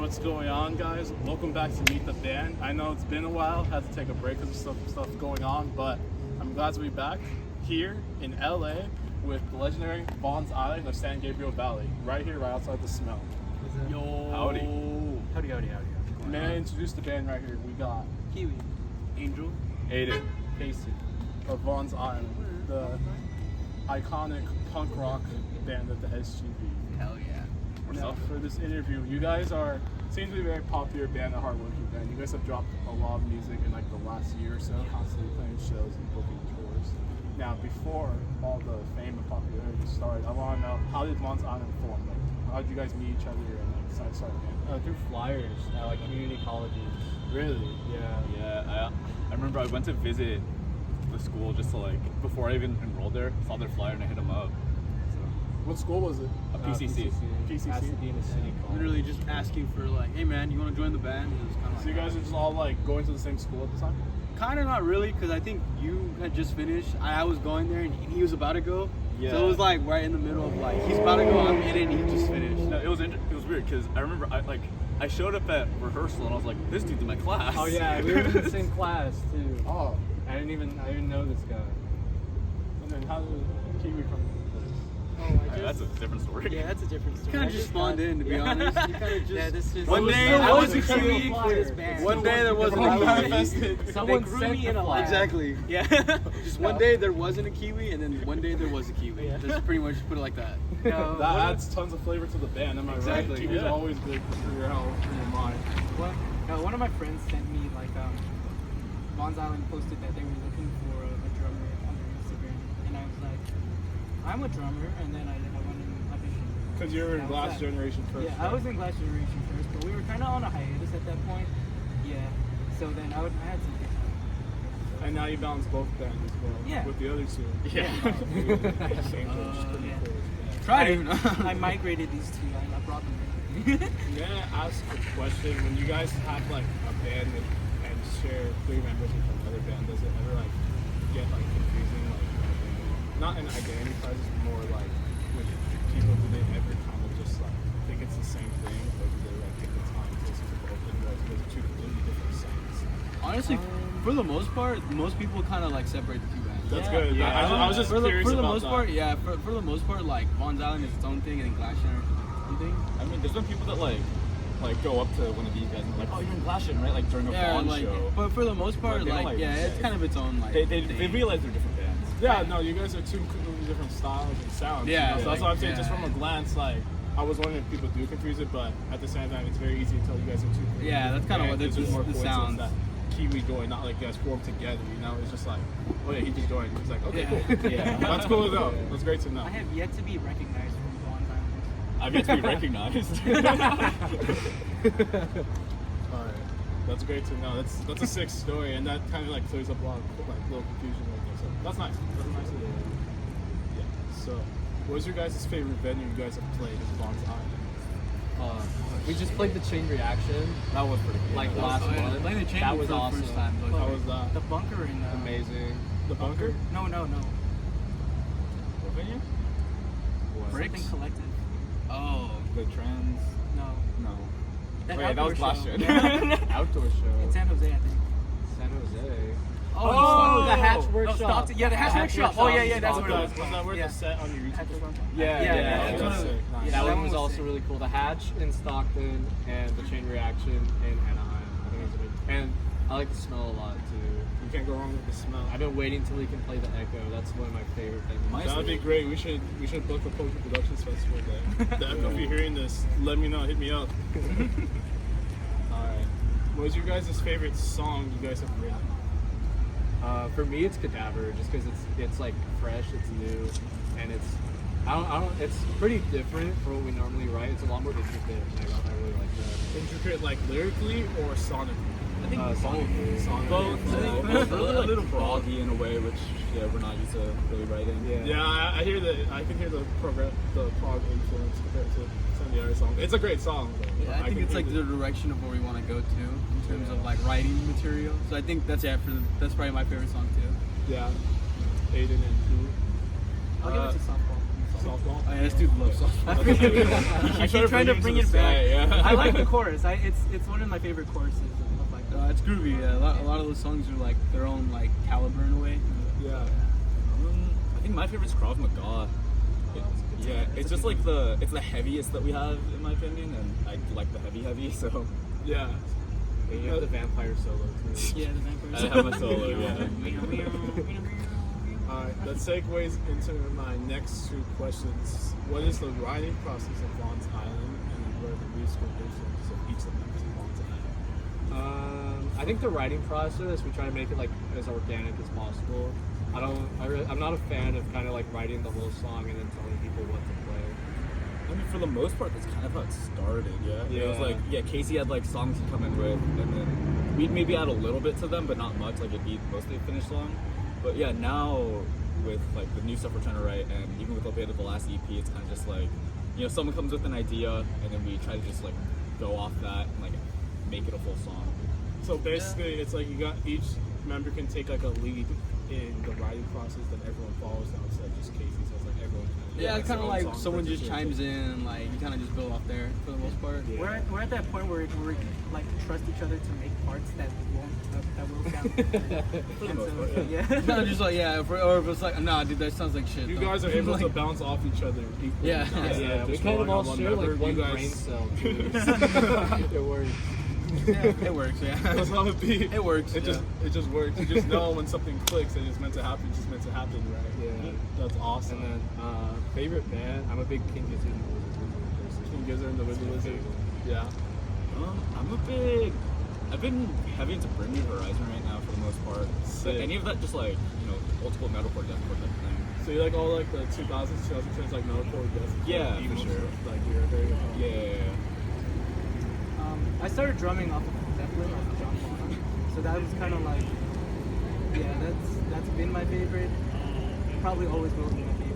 what's going on, guys? Welcome back to Meet the Band. I know it's been a while, had to take a break because of stuff going on, but I'm glad to be back here in LA with the legendary Vaughn's Island of San Gabriel Valley, right here, right outside the smell. Yo. Howdy. May I introduce the band right here? We got Kiwi. Angel. Aiden. Casey. of Vaughn's Island, the iconic punk rock band of the SGV. Hell yeah. Now, for this interview, you guys seem to be a very popular band, a hardworking band. You guys have dropped a lot of music in like the last year or so, constantly playing shows and booking tours. Now, before all the fame and popularity started, I want to know, how did Vaughn's Island form? Like, how did you guys meet each other and like start a band? Through flyers at like community colleges. Really? Yeah. I remember I went to visit the school just to like, before I even enrolled there, saw their flyer and I hit them up. So, What school was it? a PCC. PCC? Pasadena City College. Literally just asking for like, hey man, you want to join the band? It was kind of So you guys are just all like going to the same school at the time? kind of not really, because I think you had just finished. I was going there and he was about to go. Yeah. So it was like right in the middle of like, he's about to go, I'm in it, and he just finished. No, it was weird because I remember I showed up at rehearsal and I was like, this dude's in my class. Oh yeah, we were in the same class too. Oh. I didn't even know this guy. And then how did Kiwi come into this? That's a different story. Yeah, that's a different story. Kind of just spawned in, to be honest. You kind of just. Yeah, this just. One day I was a Kiwi for this band. One day there wasn't a Kiwi. manifested. Someone They grew sent me the in a flyer. Exactly. Yeah. Just one day there wasn't a Kiwi, and then one day there was a Kiwi. Yeah. Just pretty much put it like that. No, That adds tons of flavor to the band, am I right? Exactly, Kiwi's yeah. always good for your health and your mind. One of my friends sent me like Vaughn's Island posted that they were looking for a drummer on their Instagram, and I was like, I'm a drummer, and then I went and auditioned. Because you were in That was Glass that. Generation first. Yeah, I was in Glass Generation first, but we were kind of on a hiatus at that point. Yeah, so then I had some good time. And now you balance both bands as well. Yeah. With the other two. Yeah. Same thing, just pretty yeah. cool. Try to. I migrated these two. I brought them in. May I ask a question? When you guys have like a band and share 3 members with another band, does it ever like get like confusing? Like not an identity crisis, but more like with people, do they ever kind of just like think it's the same thing, or do they like take the time to listen to both of you guys because they're 2 completely different sounds? Honestly, for the most part, most people kind of like separate the two bands. That's Yeah. good. Yeah. I was just For the curious about most that. part, yeah. For the most part, like Vaughn's Island is its own thing, and then Glass Generation is its own thing. I mean, there's been people that like go up to one of these guys and they're like, oh, you're in Glashen, right? Like during a Yeah, Vaughn like, show. but for the most part, Like, they don't, like, like, yeah, it's say- kind of its own like. They thing. realize they're different bands. Yeah, no, you guys are 2 completely different styles and sounds. Yeah, you know? So that's like, what I'm saying. yeah. Just from a glance, like I was wondering if people do confuse it, but at the same time, it's very easy to tell you guys are 2 completely Yeah, that's kinda what bands. the- It's just more the coincidence sounds. that Kiwi joined, not like you guys formed together. You know, it's just like, oh yeah, he just joined. It's like, okay, Yeah. cool. Yeah. That's cool though. That's great to know. I have yet to be recognized from Vaughn's Island. I've yet to be recognized. Alright, that's great to know. That's a sick story, and that kind of like clears up a lot of like little confusion right there. So that's nice. That's nice to hear. Yeah. So, what was your guys' favorite venue you guys have played in Vaughn's Island? We just played the Chain Reaction. That was pretty good. Like That was last fun. month. Playing the Chain That was for the awesome. first time. But How was that? The bunker in Amazing. The bunker? No. What venue? Something collective. Oh, The Trends. No. No. That Wait, that was outdoor Glass show. Gen. Outdoor In show. San Jose, I think. San Jose. Oh, the Hatch no, Workshop. Stockton. Yeah, the Hatch Workshop. Oh yeah, that's what it was. Was that where Yeah. the set on your YouTube was from? Yeah, Yeah, that's That sick. Nice. that one one was was also sick. really cool. The Hatch in Stockton and the Chain Reaction in Anaheim. I think it was a big. And I like the smell a lot too. You can't go wrong with the smell. I've been waiting till we can play the Echo. That's one of my favorite things. That would be great. We should book a Poker Productions Festival there. If you're hearing this, let me know. Hit me up. Alright. What was your guys' favorite song you guys have written? For me, it's Cadaver, just because it's like fresh, it's new, and it's pretty different from what we normally write. It's a lot more intricate. And I really like that. Intricate, like lyrically or sonically? I think Sonically. Both. A little froggy in a way, which we're not used to really writing. Yeah, I hear I can hear the prog influence compared to some of the other songs. It's a great song. Though. Yeah, I think can it's like hear the direction of where we want to go to in terms of like writing material. So I think that's that's probably my favorite song too. Yeah. Aiden and who? I'll give it to softball. softball. Oh, yeah, this dude loves softball. I keep trying to bring it back. Yeah. I like the chorus. It's one of my favorite choruses and stuff like that. It's groovy. Yeah. A lot of those songs are like their own like caliber in a way. Yeah. I think my favorite's Krav Maga. It's just like it's the heaviest that we have in my opinion, and I like the heavy. So Yeah. And you have the vampire solo too. Yeah, the vampires. I have a solo. Yeah. Alright, that segues into my next two questions. What is the writing process of Vaughn's Island, and what are the musical influences of each of the members of Vaughn's Island? I think the writing process, we try to make it like as organic as possible. I'm not a fan of kind of like writing the whole song and then telling people what to play. I mean, for the most part, that's kind of how it started. Yeah. It was Yeah. like Casey had like songs he'd come in with, and then we'd maybe add a little bit to them, but not much. Like it'd be mostly a finished song. But yeah, now with like the new stuff we're trying to write, and even with a bit of the last EP, it's kind of just like, someone comes with an idea, and then we try to just like go off that and like make it a full song. So basically, it's like you got each member can take like a lead in the writing process, then everyone follows that instead of just Casey. So it's like everyone. Yeah, it's kind of their own like song someone for just each chimes other. in, like you kind of just build off there for the most part. Yeah. We're at that point where we like trust each other to make parts that will sound good. For the And most so, part, yeah. It's not just like or if it's like nah, dude, that sounds like shit. You though. guys are able to Like, bounce off each other equally. Yeah. Instead Yeah, of we just kind of relying all on share member. like one You guys- brain cell too. It works. yeah, it works. Yeah, That's how it be. it works. It just works. You just know when something clicks and it's meant to happen. It's just meant to happen, right? Yeah. That's awesome. And then favorite band, I'm a big King Gizzard and the Wizard person. King Gizzard and the Wizard. Yeah. I've been heavy into Bring Me Horizon right now for the most part. Sick. Like any of that, just like old school metalcore, deathcore type of thing. So you like all like the 2000s, 2010s, like metalcore, death, Yeah, emo for sure. stuff, like you're very Yeah. I started drumming off of Zeppelin, off of John Bonham. So that was kind of like, that's been my favorite. Probably always will be my favorite.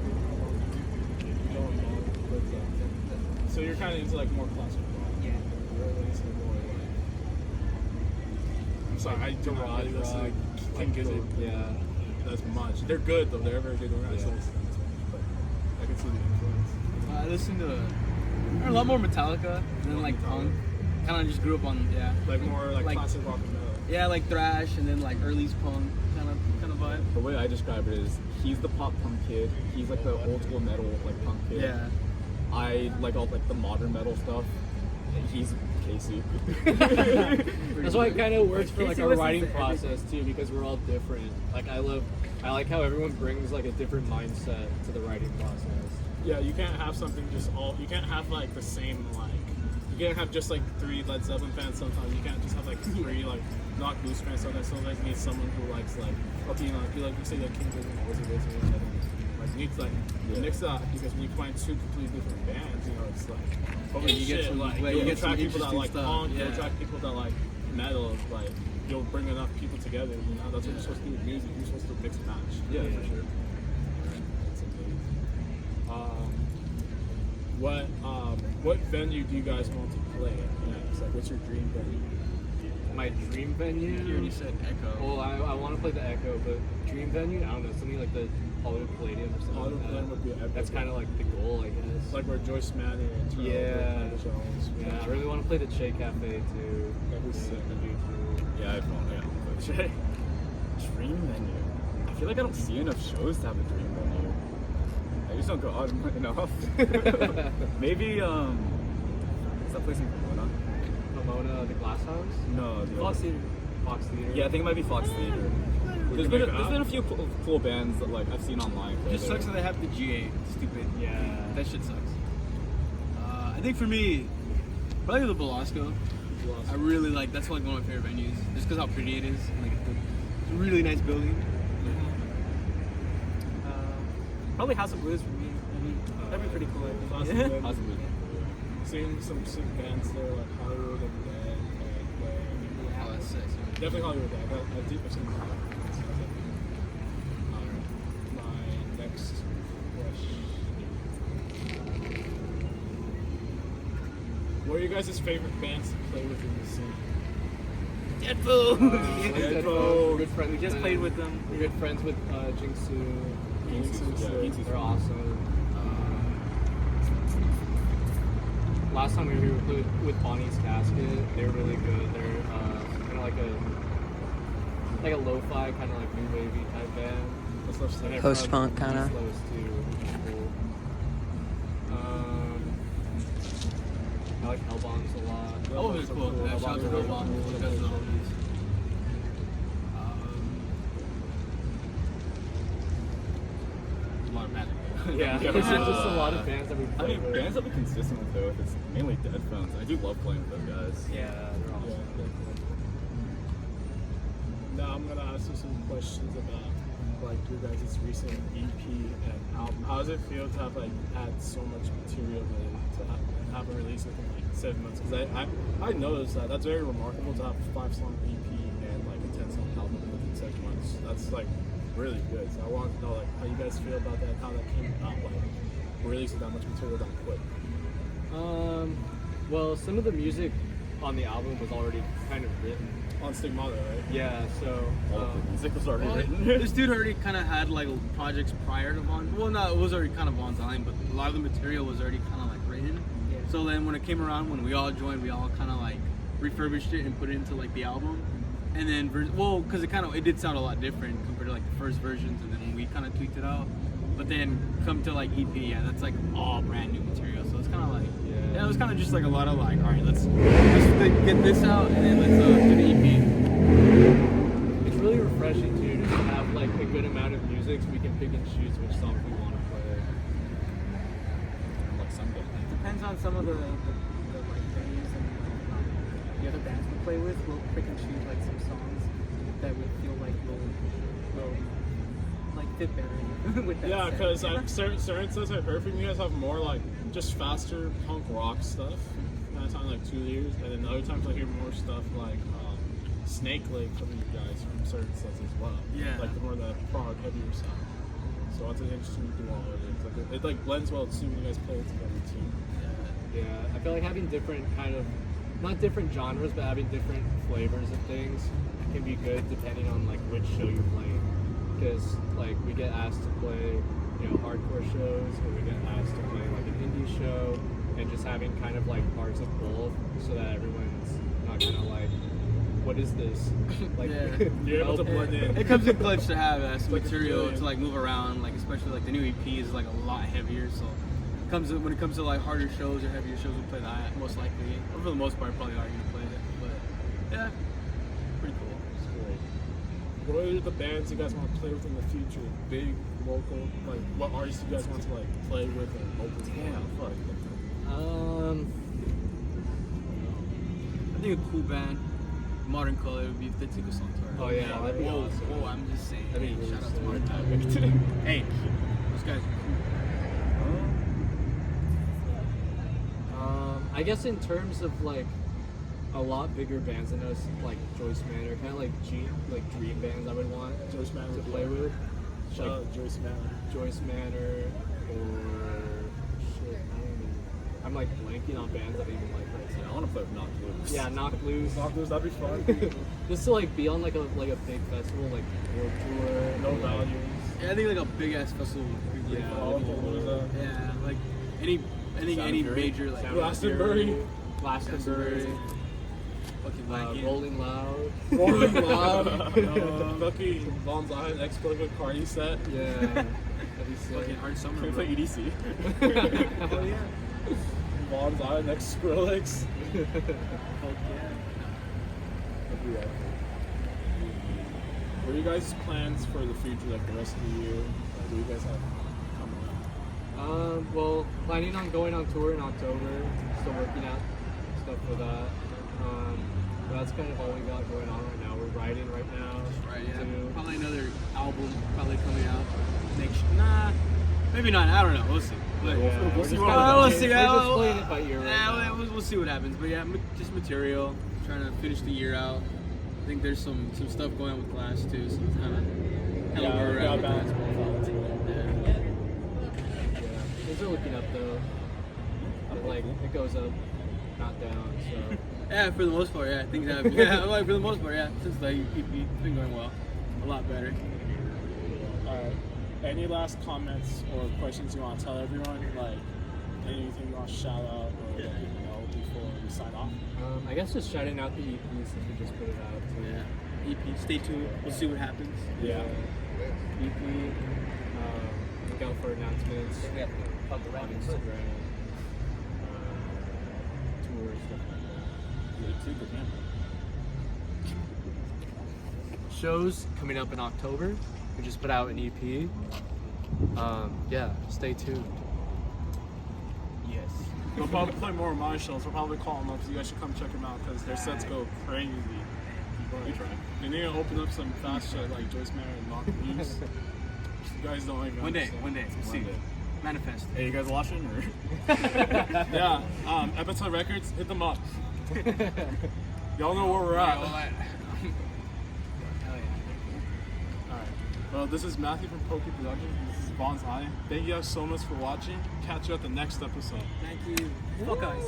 So you're kind of into like more classical rock. Yeah. Really into more like. I'm sorry, I do not garage really listen rock, to King Gizzard yeah. as much. They're good though. They're very good. We're not Yeah. listening to them as much, but I can see the influence. I listen to a lot more Metallica and then like punk. Kind of just grew up on Like more like Like- classic rock and metal. yeah, like thrash and then like early punk kind of vibe. The way I describe it is, he's the pop punk kid. He's like the old school metal like punk kid. Yeah. I like all like the modern metal stuff. He's Casey. That's why it kind of works for like Casey our listens writing to everything. process too, because we're all different. Like I like how everyone brings like a different mindset to the writing process. Yeah, you can't have something just all. You can't have like the same like. You can't have just like 3 Led Zeppelin fans. Sometimes you can't just have like 3 like Knock Loose fans. Sometimes you need someone who likes like okay, you like you say like King Gizzard and Wizard. Like you need to like mix up because when you find 2 completely different bands, it's like holy you get shit, some- like well, you'll you get some attract people that interesting like stuff, punk, you'll yeah. attract people that like metal, like you'll bring enough people together. That's what you're supposed to do with music. You're supposed to mix and match. Yeah, for sure. That's amazing. What venue do you guys want to play next? Like, what's your dream venue? My dream venue. You already said Echo. Well, I want to play the Echo, but dream venue, I don't know, something like the Hollywood Palladium or something. Hollywood like that. Palladium would be epic. That's kind of like the goal, I guess. Like where Joyce Manor and Turtle Yeah. play the shows. Yeah, I really want to play the Che Cafe too. That'd be sick. That'd be cool. Yeah, I don't know. Dream venue. I feel like I don't see enough shows to have a dream venue. I just don't go out enough. Maybe is that place in Pomona? Pomona, the Glass House? No, the Fox other- Theater. Fox Theater? Yeah, I think it might be Fox Theater. There's can been make there's that. been a few cool bands that like I've seen online. It just sucks that they have the GA. Stupid. Yeah. That shit sucks. I think for me, probably the Belasco. I really like. That's like one of my favorite venues, just because how pretty it is. Like it's a really nice building. Probably House of Blues for me. That'd be pretty cool. I think. Possibly. Possibly. Seeing some sick bands there like Hollywood and Dead and Oh, that's sick. definitely Hollywood Dead. I deep seen Hollywood. My next question. What are you guys' favorite bands to play with in the scene? Deadpool. We're good friends. We just played with them. We're good friends with Jingsu. Jingsu, yeah, sick. Jingsu's They're awesome. last time we were with Bonnie's Casket, they were really good. They're kind of like a lo-fi, kind of like new wavy type band. And they're Post-punk from kinda. East Coast, too, which is cool. I like Hellbombs a lot. Oh, it's cool. Yeah, shout out to Hellbombs. You guys know these. A lot of bands. Yeah, there's just a lot of bands that we I play mean, with. bands that we consistent with though, it's mainly Deadphones. I do love playing with those guys. Yeah, they're awesome. Now I'm gonna ask you some questions about like your guys' recent EP and album. How does it feel to have like had so much material to have a release within like 7 months? Because I noticed that's very remarkable to have a 5-song EP and like a 10-song album within 7 months. That's like really good. So I wanted to know like how you guys feel about that, how that came about, like releasing that much material that quick. Well, some of the music on the album was already kind of written. On Stigmata, right? Yeah, so All of the music was already written. This dude already kind of had like projects prior to Von. Well, no, it was already kind of Von Zyme, but a lot of the material was already kind of like written. Yeah. So then when it came around, when we all joined, we all kind of like refurbished it and put it into like the album. And then, because it did sound a lot different compared to like the first versions, and then we kind of tweaked it out. But then come to like EP, yeah, that's like all brand new material. So it's kind of like, yeah, it was kind of just like a lot of like, all right, let's get this out, and then let's do the EP. it's really refreshing too to have like a good amount of music so we can pick and choose which songs we want to play. Like some bands. Depends on some of the like venues and the other bands we play with. We'll pick and choose like some songs that we feel like will like fit better with that. Yeah, set. because certain sets I've heard from you guys have more like just faster punk rock stuff. Kind of sound like 2 years, and then other times I hear more stuff like Snake Lake from you guys from certain sets as well. Yeah. Like the more the prog heavier sound. So it's an interesting duo. It like blends well too when you guys play it together too. Yeah, I feel like having different kind of, not different genres, but having different flavors of things can be good depending on like which show you're playing. Because like we get asked to play, hardcore shows, or we get asked to play like an indie show, and just having kind of like parts of both, so that everyone's not kind of like, what is this? Like, Yeah. You're able to blend in. It comes in clutch to have some Like a material chameleon. to like move around, like especially like the new EP is like a lot heavier. So when it comes to like harder shows or heavier shows, we play that most likely. Or for the most part, probably are gonna play it. But yeah, pretty cool. What are the bands you guys want to play with in the future? Big, local, like what artists you guys want to like play with and open? Damn, fuck. I think a cool band, Modern Color, would be if they took us on tour. Oh, yeah, that'd be whoa, awesome. whoa, I'm just saying. That'd be Hey, really shout out to sick. Modern Color. Hey, those guys are I guess in terms of like a lot bigger bands than us, like Joyce Manor, kind of like dream bands I would want Joyce Manor to would be play like- with. Shout Like out Joyce Manor. Joyce Manor, or shit, I don't even, I'm like blanking on bands that I even like right Yeah, I now. want to play with Knocked Loose. Yeah, Knock Loose. Knock Loose, that'd be fun. Just to like be on like a big festival, like World Tour. No like, values. Yeah, I think like a big ass festival would be pretty Yeah, fun. Lollapalooza. Yeah, like any major like Sound Glastonbury. Glastonbury. fucking Rolling Rolling. Loud. Rolling Loud. Fucking Von Zyme, Explicit Cardi set. Yeah. That'd be Fucking sick. Hard Summer. Can we Bro. play EDC? Hell yeah. Von Zyme, next Skrillex. Fuck yeah. What are you guys' plans for the future, like the rest of the year? What do you guys have coming up? Well, planning on going on tour in October. Still working out stuff for that. But that's kind of all we got going on right now. We're writing right now. Right, yeah. too. Probably another album probably coming out next. Nah, maybe not. I don't know. We'll see. But Yeah, we'll we're see just what kinda- happens. We'll see. We're Yeah, just playing it by ear right now. We'll see what happens. But yeah, just material. Trying to finish the year out. I think there's some stuff going on with class too, so it's kind of Yeah, where we we're gotta at. balance both out. Yeah. Yeah. Things are looking up though. But, like it goes up, not down. So Yeah, for the most part, yeah, things have. Yeah, like for the most part, yeah. Since the EP, it's been going well, a lot better. Alright. Any last comments or questions you want to tell everyone? Like, anything you want to shout out or let people know before we sign off? I guess just shouting out the EP since we just put it out. So Yeah. EP. Stay tuned. We'll see what happens. Yeah. EP. Look out for announcements on Instagram. Tours, stuff like that. Yeah, too good, man. Shows coming up in October. We just put out an EP. Yeah, stay tuned. Yes. We'll probably play more of my shows. We'll probably call them up so you guys should come check them out because their sets go crazy. We try. And they're gonna open up some fast shit like Joyce Mary and Lock News. You guys don't even One day. understand. One day. We'll see. day. Manifest. Hey, you guys watching or? Yeah, Epitaph Records, hit them up. Y'all know where we're at. Hell yeah. Alright. Well, this is Matthew from Poke Productions. This is Vaughn's Eye. Thank you guys so much for watching. Catch you at the next episode. Thank you. Fuck guys.